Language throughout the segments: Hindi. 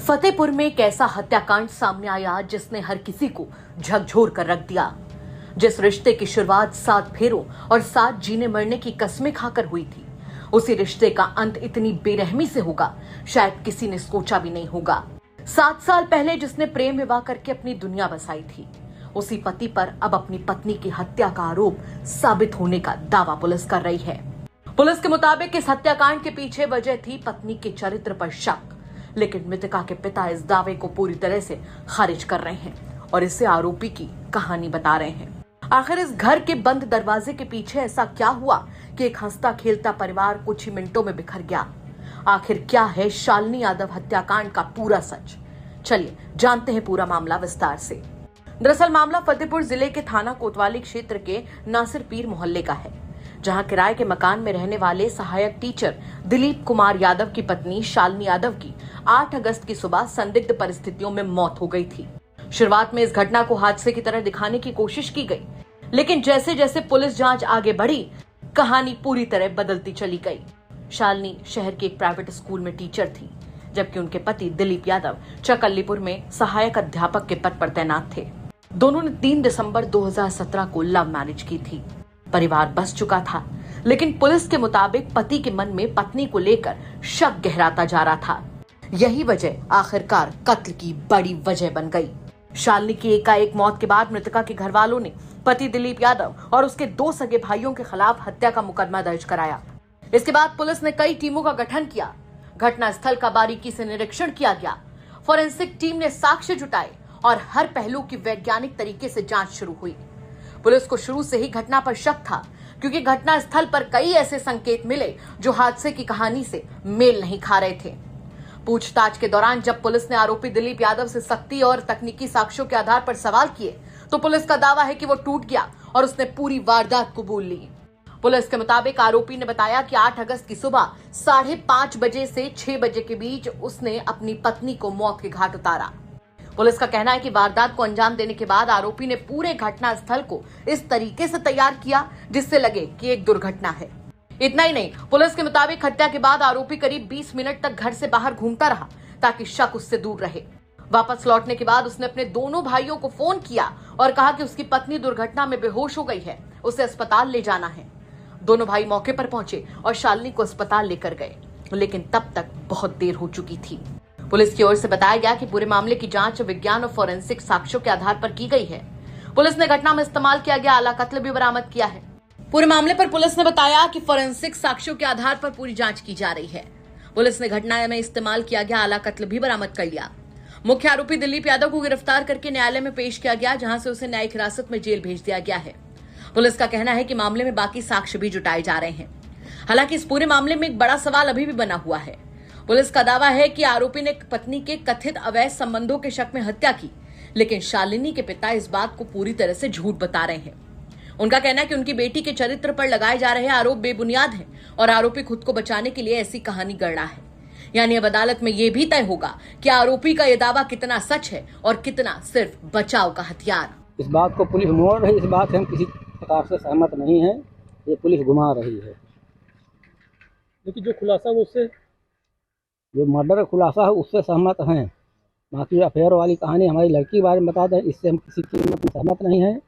फतेहपुर में एक ऐसा हत्याकांड सामने आया जिसने हर किसी को झकझोर कर रख दिया। जिस रिश्ते की शुरुआत 7 फेरों और 7 जीने मरने की कस्में खाकर हुई थी, उसी रिश्ते का अंत इतनी बेरहमी से होगा शायद किसी ने सोचा भी नहीं होगा। 7 साल पहले जिसने प्रेम विवाह करके अपनी दुनिया बसाई थी, उसी पति पर अब अपनी पत्नी की हत्या का आरोप साबित होने का दावा पुलिस कर रही है। पुलिस के मुताबिक इस हत्याकांड के पीछे वजह थी पत्नी के चरित्र पर शक, लेकिन मृतका के पिता इस दावे को पूरी तरह से खारिज कर रहे हैं और इसे आरोपी की कहानी बता रहे हैं। आखिर इस घर के बंद दरवाजे के पीछे ऐसा क्या हुआ कि एक हंसता खेलता परिवार कुछ ही मिनटों में बिखर गया? आखिर क्या है शालिनी यादव हत्याकांड का पूरा सच? चलिए जानते हैं पूरा मामला विस्तार से। दरअसल मामला फतेहपुर जिले के थाना कोतवाली क्षेत्र के नासिर पीर मोहल्ले का है, जहां किराए के मकान में रहने वाले सहायक टीचर दिलीप कुमार यादव की पत्नी शालिनी यादव की 8 अगस्त की सुबह संदिग्ध परिस्थितियों में मौत हो गई थी। शुरुआत में इस घटना को हादसे की तरह दिखाने की कोशिश की गई, लेकिन जैसे जैसे पुलिस जांच आगे बढ़ी, कहानी पूरी तरह बदलती चली गई। शालिनी शहर के एक प्राइवेट स्कूल में टीचर थी, जबकि उनके पति दिलीप यादव चकल्लीपुर में सहायक अध्यापक के पद पर तैनात थे। दोनों ने 3 दिसंबर 2017 को लव मैरिज की थी। परिवार बस चुका था, लेकिन पुलिस के मुताबिक पति के मन में पत्नी को लेकर शक गहराता जा रहा था। यही वजह आखिरकार कत्ल की बड़ी वजह बन गई। शालिनी की एकाएक मौत के बाद मृतका के घर वालों ने पति दिलीप यादव और उसके 2 सगे भाइयों के खिलाफ हत्या का मुकदमा दर्ज कराया। इसके बाद पुलिस ने कई टीमों का गठन किया। घटना स्थल का बारीकी से निरीक्षण किया गया। फोरेंसिक टीम ने साक्ष्य जुटाए और हर पहलू की वैज्ञानिक तरीके से जांच शुरू हुई। पुलिस को शुरू से ही घटना पर शक था, क्योंकि घटना स्थल पर कई ऐसे संकेत मिले जो हादसे की कहानी से मेल नहीं खा रहे थे। पूछताछ के दौरान जब पुलिस ने आरोपी दिलीप यादव से सख्ती और तकनीकी साक्ष्यों के आधार पर सवाल किए, तो पुलिस का दावा है कि वो टूट गया और उसने पूरी वारदात कबूल ली। पुलिस के मुताबिक आरोपी ने बताया कि 8 अगस्त की सुबह 5:30 बजे से 6 बजे के बीच उसने अपनी पत्नी को मौत के घाट उतारा। पुलिस का कहना है कि वारदात को अंजाम देने के बाद आरोपी ने पूरे घटना स्थल को इस तरीके से तैयार किया जिससे लगे कि एक दुर्घटना है। इतना ही नहीं, पुलिस के मुताबिक हत्या के बाद आरोपी करीब 20 मिनट तक घर से बाहर घूमता रहा ताकि शक उससे दूर रहे। वापस लौटने के बाद उसने अपने दोनों भाइयों को फोन किया और कहा कि उसकी पत्नी दुर्घटना में बेहोश हो गई है, उसे अस्पताल ले जाना है। दोनों भाई मौके पर पहुंचे और शालिनी को अस्पताल लेकर गए, लेकिन तब तक बहुत देर हो चुकी थी। पुलिस की ओर से बताया गया कि पूरे मामले की जांच विज्ञान और फोरेंसिक साक्ष्यों के आधार पर की गई है। पुलिस ने घटना में इस्तेमाल किया गया आला कत्ल भी बरामद किया है। पूरे मामले पर पुलिस ने बताया कि फोरेंसिक साक्ष्यों के आधार पर पूरी जांच की जा रही है। पुलिस ने घटना में इस्तेमाल किया गया आला कत्ल भी बरामद कर लिया। मुख्य आरोपी दिलीप यादव को गिरफ्तार करके न्यायालय में पेश किया गया, जहां से उसे न्यायिक हिरासत में जेल भेज दिया गया है। पुलिस का कहना है कि मामले में बाकी साक्ष्य भी जुटाए जा रहे हैं। हालांकि इस पूरे मामले में एक बड़ा सवाल अभी भी बना हुआ है। पुलिस का दावा है कि आरोपी ने पत्नी के कथित अवैध संबंधों के शक में हत्या की, लेकिन शालिनी के पिता इस बात को पूरी तरह से झूठ बता रहे हैं। उनका कहना है कि उनकी बेटी के चरित्र पर लगाए जा रहे आरोप बेबुनियाद हैं और आरोपी खुद को बचाने के लिए ऐसी कहानी गढ़ रहा है। यानी अब अदालत में यह भी तय होगा कि आरोपी का यह दावा कितना सच है और कितना सिर्फ बचाव का हथियार। इस बात को पुलिस मोड़ रही, इस बात से हम किसी प्रकार से सहमत नहीं है। ये पुलिस घुमा रही है, लेकिन जो खुलासा वो उससे जो मर्डर खुलासा है उससे सहमत हैं। बाकी अफेयर वाली कहानी हमारी लड़की के बारे में बता दें, इससे हम किसी कीमत में सहमत नहीं हैं।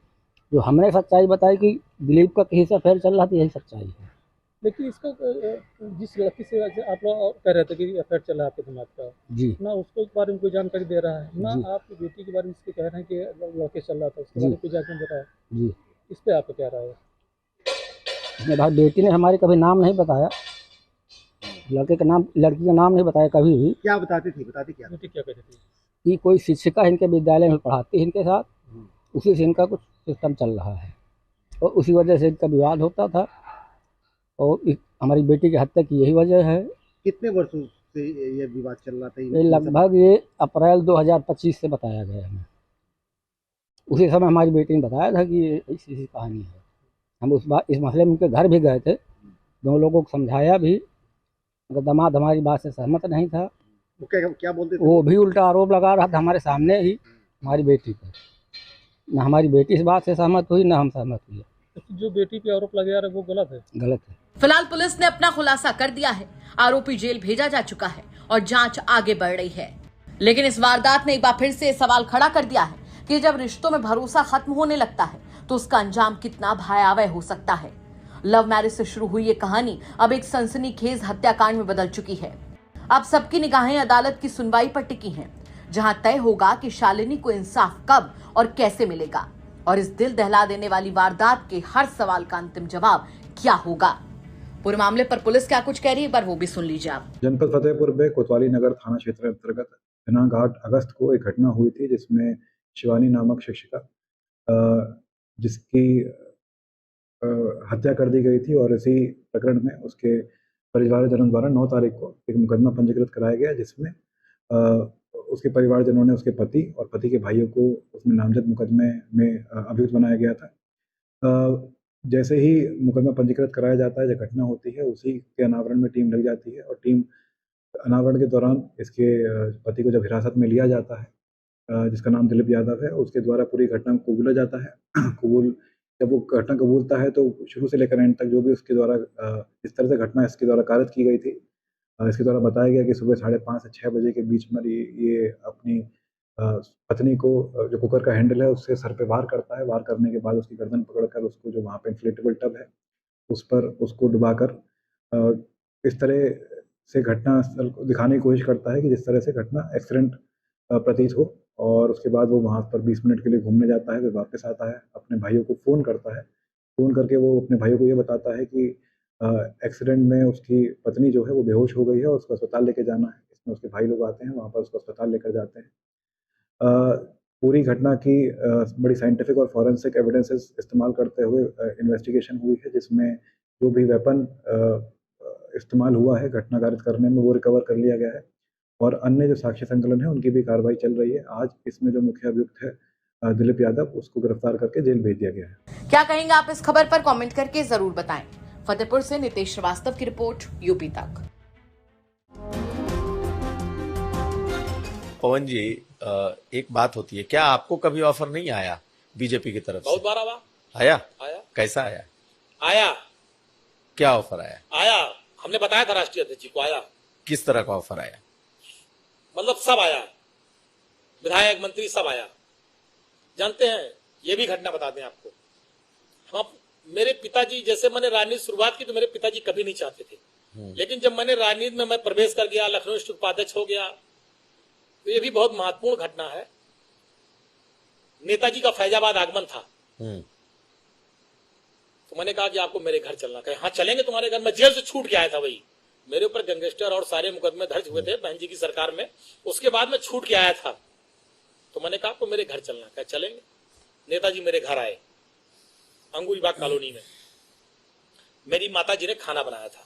जो हमने सच्चाई बताई कि दिलीप का कहीं से अफेयर चल रहा था, यही सच्चाई है। लेकिन इसका जिस लड़की से आप लोग कह रहे थे कि अफेयर चला आपके दिमाग का जी, ना उसको बारे में कोई जानकारी दे रहा है, ना आपकी बेटी के बारे में इसके कह रहे हैं कि लड़के चल रहा था, उसके बारे में कोई जानकारी दे रहा है जी। इस पे आपको क्या रहा है? इसमें भाई बेटी ने हमारी कभी नाम नहीं बताया, लड़के का नाम, लड़की का नाम नहीं बताया कभी भी। क्या बताती थी, क्या बेटी क्या कहती थी? कि कोई शिक्षिका इनके विद्यालय में पढ़ाती है इनके साथ, उसी से इनका कुछ सिस्टम चल रहा है और उसी वजह से इनका विवाद होता था और हमारी बेटी की हत्या की यही वजह है। कितने वर्षों से ये विवाद चल रहा था? ये लगभग ये अप्रैल 2025 से बताया गया हमें। उसी समय हमारी बेटी ने बताया था कि ऐसी कहानी है। हम इस मसले में उनके घर भी गए थे, दोनों लोगों को समझाया भी, मगर दामाद हमारी बात से सहमत नहीं था। वो क्या बोलते थे? वो भी उल्टा आरोप लगा रहा था हमारे सामने ही हमारी बेटी पर। न हमारी बेटी इस बात से सहमत हुई, न हम सहमत हुए। जो बेटी पे आरोप लगा रहा है वो गलत है? गलत है। फिलहाल पुलिस ने अपना खुलासा कर दिया है। आरोपी जेल भेजा जा चुका है और जांच आगे बढ़ रही है। लेकिन इस वारदात ने एक बार फिर से सवाल खड़ा कर दिया है कि जब रिश्तों में भरोसा खत्म होने लगता है तो उसका अंजाम कितना भयावह हो सकता है। लव मैरिज से शुरू हुई ये कहानी अब एक सनसनीखेज हत्याकांड में बदल चुकी है। अब सबकी निगाहें अदालत की सुनवाई पर टिकी हैं, जहां तय होगा कि शालिनी को इंसाफ कब और कैसे मिलेगा, और इस दिल दहला देने वाली वारदात के हर सवाल का अंतिम जवाब क्या होगा। पूरे मामले पर पुलिस क्या कुछ कह रही है, एक बार वो भी सुन लीजिए आप। जनपद फतेहपुर में कोतवाली नगर थाना क्षेत्र अंतर्गत दिनांक 8 अगस्त को एक घटना हुई थी जिसमें शिवानी नामक शिक्षिका जिसकी हत्या कर दी गई थी, और इसी प्रकरण में उसके परिवारजनों द्वारा 9 तारीख को एक मुकदमा पंजीकृत कराया गया, जिसमें उसके परिवारजनों ने उसके पति और पति के भाइयों को उसमें नामजद मुकदमे में अभियुक्त बनाया गया था। जैसे ही मुकदमा पंजीकृत कराया जाता है, जब घटना होती है उसी के अनावरण में टीम लग जाती है, और टीम अनावरण के दौरान इसके पति को जब हिरासत में लिया जाता है, जिसका नाम दिलीप यादव है, उसके द्वारा पूरी घटना को कबूला जाता है। जब वो घटना कबूलता है तो शुरू से लेकर एंड तक जो भी उसके द्वारा इस तरह से घटना इसके द्वारा कारित की गई थी, इसके द्वारा बताया गया कि सुबह 5:30 से 6 बजे के बीच में ये अपनी पत्नी को जो कुकर का हैंडल है उससे सर पे वार करता है। वार करने के बाद उसकी गर्दन पकड़कर उसको जो वहाँ पे इन्फ्लेटेबल टब है उस पर उसको डुबाकर इस तरह से घटना स्थल को दिखाने की कोशिश करता है कि जिस तरह से घटना एक्सीडेंट प्रतीत हो, और उसके बाद वो वहाँ पर 20 मिनट के लिए घूमने जाता है, फिर वापस आता है, अपने भाइयों को फ़ोन करता है। फ़ोन करके वो अपने भाइयों को ये बताता है कि एक्सीडेंट में उसकी पत्नी जो है वो बेहोश हो गई है और उसको अस्पताल लेके जाना है। इसमें उसके भाई लोग आते हैं, वहाँ पर उसको अस्पताल लेकर जाते हैं। पूरी घटना की बड़ी साइंटिफिक और फॉरेंसिक एविडेंसेस इस्तेमाल करते हुए इन्वेस्टिगेशन हुई है, जिसमें जो भी वेपन इस्तेमाल हुआ है घटना कारित करने में वो रिकवर कर लिया गया है, और अन्य जो साक्ष्य संकलन है उनकी भी कार्रवाई चल रही है। आज इसमें जो मुख्य अभियुक्त है दिलीप यादव, उसको गिरफ्तार करके जेल भेज दिया गया है। क्या कहेंगे आप इस खबर पर, कमेंट करके जरूर बताएं। फतेहपुर से नितेश श्रीवास्तव की रिपोर्ट, यूपी तक। पवन जी, एक बात होती है, क्या आपको कभी ऑफर नहीं आया बीजेपी की तरफ से? बहुत बार आया। कैसा आया? क्या ऑफर आया? हमने बताया था राष्ट्रीय अध्यक्ष जी को। आया। किस तरह का ऑफर आया? मतलब सब आया, विधायक मंत्री सब आया। जानते हैं, ये भी घटना बता दें आपको, हम मेरे पिताजी, जैसे मैंने राजनीति शुरुआत की तो मेरे पिताजी कभी नहीं चाहते थे, लेकिन जब मैंने राजनीति में मैं प्रवेश कर गया, लखनऊ डिस्ट्रिक्ट उपाध्यक्ष हो गया, तो ये भी बहुत महत्वपूर्ण घटना है। नेताजी का फैजाबाद आगमन था, तो मैंने कहा कि आपको मेरे घर चलना। कहे हाँ चलेंगे तुम्हारे घर। मैं जेल से छूट के आया था, वही मेरे ऊपर गैंगस्टर और सारे मुकदमे दर्ज हुए थे बहन जी की सरकार में, उसके बाद मैं छूट के आया था। तो मैंने कहा आपको मेरे घर चलना। कहा चलेंगे। नेताजी मेरे घर आए, अंगूरीबाग कॉलोनी में। मेरी माताजी ने खाना बनाया था।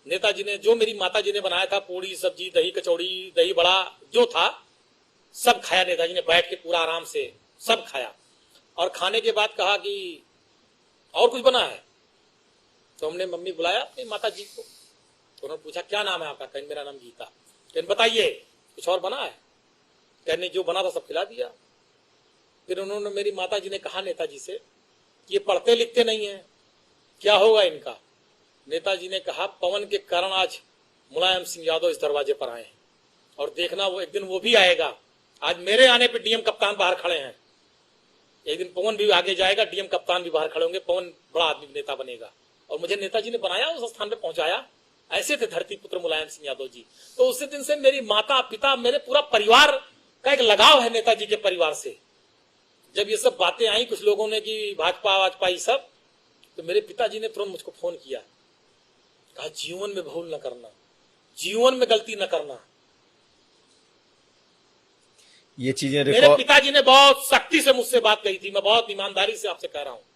नेताजी ने जो मेरी माताजी ने बनाया था, पूड़ी सब्जी दही कचौड़ी दही बड़ा जो था सब खाया। नेताजी ने बैठ के पूरा आराम से सब खाया, और खाने के बाद कहा कि और कुछ बना है? तो हमने मम्मी बुलाया अपनी माताजी को, तो उन्होंने पूछा क्या नाम है आपका? कहने मेरा नाम गीता। कहने बताइए कुछ और बना है? कहने जो बना था सब खिला दिया। फिर उन्होंने, मेरी माताजी ने कहा नेताजी से, ये पढ़ते लिखते नहीं है, क्या होगा इनका? नेताजी ने कहा पवन के कारण आज मुलायम सिंह यादव इस दरवाजे पर आए हैं, और देखना वो एक दिन वो भी आएगा। आज मेरे आने पे डीएम कप्तान बाहर खड़े हैं, एक दिन पवन भी आगे जाएगा, डीएम कप्तान भी बाहर खड़े होंगे, पवन बड़ा आदमी नेता बनेगा। और मुझे नेताजी ने बनाया, उस स्थान पे पहुंचाया। ऐसे थे धरती पुत्र मुलायम सिंह यादव जी। तो उसी दिन से मेरी माता पिता, मेरे पूरा परिवार का एक लगाव है नेताजी के परिवार से। जब ये सब बातें आई कुछ लोगों ने कि भाजपा ये सब, तो मेरे पिताजी ने तुरंत मुझको फोन किया, कहा जीवन में भूल न करना, जीवन में गलती न करना। ये चीजें मेरे पिताजी ने बहुत सख्ती से मुझसे बात कही थी। मैं बहुत ईमानदारी से आपसे कह रहा हूं।